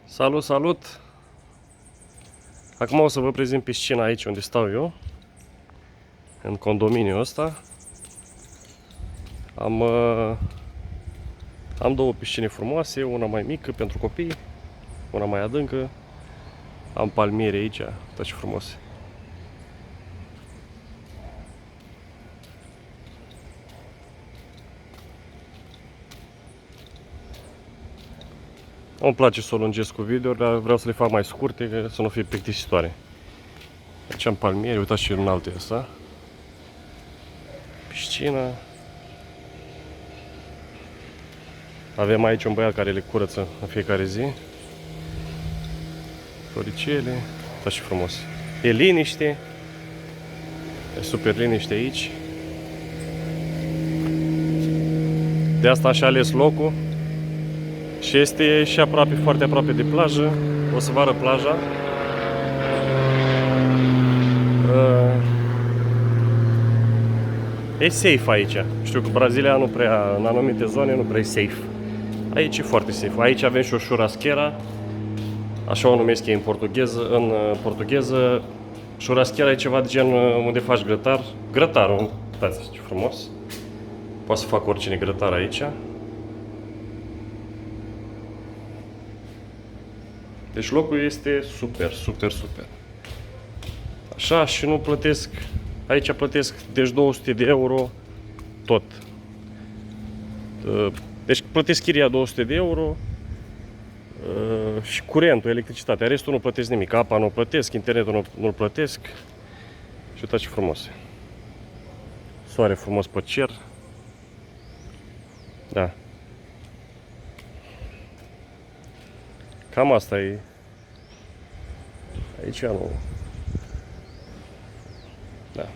Salut, salut! Acum o să vă prezint piscina aici unde stau eu, în condominiul ăsta. Am două piscine frumoase, una mai mică pentru copii, una mai adâncă. Am palmiere aici, uitați ce frumos. Îmi place să o lungesc cu video, dar vreau să le fac mai scurte, să nu fie plictisitoare. Aici am palmiere, uitați ce înalt e ăsta. Piscina. Avem aici un băiat care le curăță în fiecare zi. Floricele, uitați ce frumos. E liniște. E super liniște aici. De asta am și ales locul. Și este și aproape, foarte aproape de plajă. O să vă arăt plaja. E safe aici. Știu că Brazilia nu prea, în anumite zone nu prea e safe. Aici e foarte safe. Aici avem și o churrasquera. Așa o numesc ei în portugheză. Churrasquera e ceva de gen unde faci grătar. Grătarul, uitați ce frumos. Poate să fac oricine grătar aici. Deci locul este super, super, super. Așa, și nu plătesc. Aici plătesc deci 200 de euro tot. Deci plătesc chiria 200 de euro și curentul, electricitatea. Restul nu plătesc nimic. Apa nu plătesc, internetul nu plătesc. Și uitați ce frumos. Soare frumos pe cer. Da. Cam asta e. Aici nu. Da.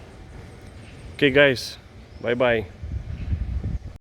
Ok, guys. Bye bye.